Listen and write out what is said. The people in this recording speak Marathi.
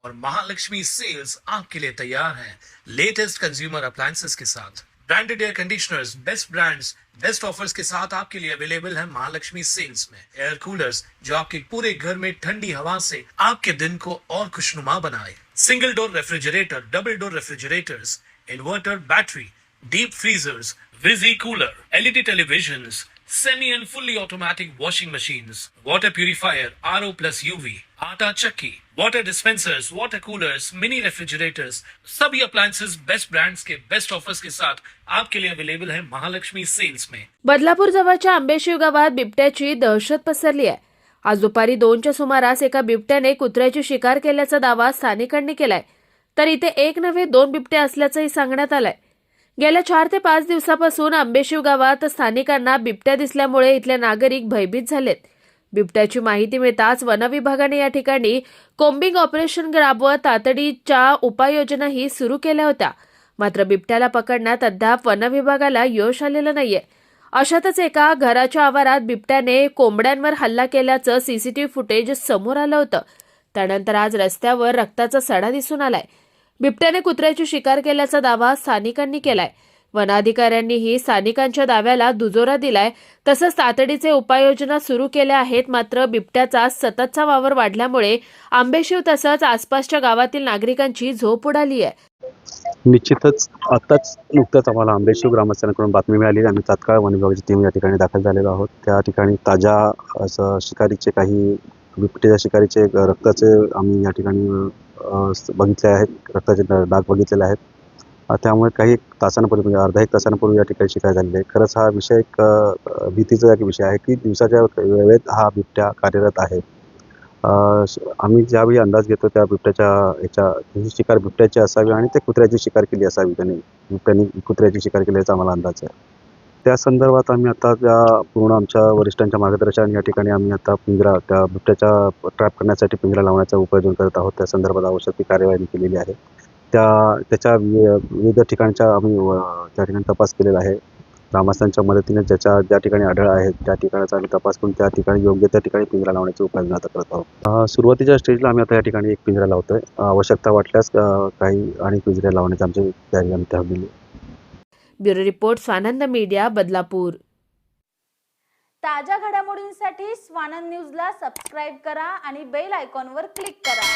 और महालक्ष्मी सेल्स आपके लिए तैयार है लेटेस्ट कंज्यूमर अप्लायंसेस के साथ। Branded air conditioners, best brands, best offers के साथ आपके लिए अवेलेबल है महालक्ष्मी सेल्स में। एयर कूलर्स जो आपके पूरे घर में ठंडी हवा से आपके दिन को और खुशनुमा बनाए। Single door refrigerator, double door refrigerators, inverter battery, deep freezers, visi cooler, LED televisions, semi and fully automatic washing machines, water purifier, RO plus UV, आटा चक्की, water dispensers, water coolers, mini refrigerators, सभी अप्लायंसेस बेस्ट ब्रांड्स के बेस्ट ऑफर्स के साथ आपके लिए अवेलेबल है महालक्ष्मी सेल्स में। बदलापूर जवळच्या आंबेशिव गावात बिबट्याची दहशत पसरली आहे। आज दुपारी 2च्या सुमारास एका बिबट्याने कुत्र्याची शिकार केल्याचा दावा स्थानिकांनी केलाय, तर इथे एक नव्हे 2 बिबटे असल्याचंही सांगण्यात आलंय। गेल्या 4 ते 5 दिवसापासून आंबेशिव गावात स्थानिकांना बिबट्या दिसल्यामुळे इथले नागरिक भयभीत झालेत। बिबट्याची माहिती मिळताच वनविभागाने या ठिकाणी कोम्बिंग ऑपरेशन राबवत तातडीच्या उपाययोजनाही सुरू केल्या होत्या। मात्र बिबट्याला पकडण्यात अद्याप वनविभागाला यश आलेलं नाहीये। अशातच एका घराच्या आवारात बिबट्याने कोंबड्यांवर हल्ला केल्याचं सीसीटीव्ही फुटेज समोर आलं होतं। त्यानंतर आज रस्त्यावर रक्ताचा सडा दिसून आलाय। बिबट्याने कुत्र्याची शिकार केल्याचा दावा स्थानिकांनी केलाय। वनाधिकाऱ्यांनीही स्थानिकांच्या दाव्याला दुजोरा दिलाय। तसंच तातडीचे उपाययोजना सुरू केल्या आहेत। मात्र बिबट्याचा सततचा वावर वाढल्यामुळे आंबेशिव तसंच आसपासच्या गावातील नागरिकांची झोप उडाली आहे। निश्चितच आताच नुकतंच आम्हाला आंबेशिव ग्रामस्थांकडून बातमी मिळाली। आम्ही तात्काळ वन विभागाची टीम या ठिकाणी दाखल झालेलो आहोत। त्या ठिकाणी ताजा असं शिकारीचे काही बिबट्याच्या शिकारीचे रक्ताचे आम्ही या ठिकाणी बघितले आहेत, रक्ताचे डाग बघितलेले आहेत। त्यामुळे काही तासांपूर्वी म्हणजे अर्धा एक तासांपूर्वी या ठिकाणी शिकार झालेली आहे। खरंच हा विषय एक भीतीचा एक विषय आहे की दिवसाच्या वेळेत हा बिबट्या कार्यरत आहे। आम्ही ज्यावेळी अंदाज घेतो त्या बिबट्याच्या ही शिकार बिबट्याची असावी आणि ते कुत्र्याची शिकार केली असावी। बिबट्याने कुत्र्याची शिकार केल्याचा आम्हाला अंदाज आहे। त्या संदर्भात आम्ही आता पूर्ण आमच्या वरिष्ठांच्या मार्गदर्शनाने या ठिकाणी आम्ही आता पिंजरा त्या बिबट्याच्या ट्रॅप करण्यासाठी पिंजरा लावण्याचा उपाययोजना करत आहोत। त्या संदर्भात आवश्यक ती कार्यवाही केलेली आहे। त्याच्या विविध ठिकाणच्या आम्ही त्या ठिकाणी तपास केलेला आहे। ग्रामस्थांच्या मदतीने ज्या ठिकाणी आढळ आहे त्या ठिकाणाचा आम्ही तपास करून त्या ठिकाणी योग्य त्या ठिकाणी पिंजरा लावण्याची उपाययोजना आता करत आहोत। सुरुवातीच्या स्टेजला आम्ही आता या ठिकाणी एक पिंजरा लावतोय। आवश्यकता वाटल्यास काही आणि पिंजरे लावण्याची आमची तयारी आम्ही ठेवलेली आहे। Bureau report Swanand media, Badlapur. ताज्या घडामोडींसाठी स्वानंद न्यूजला सबस्क्राईब करा आणि बेल आयकॉनवर क्लिक करा।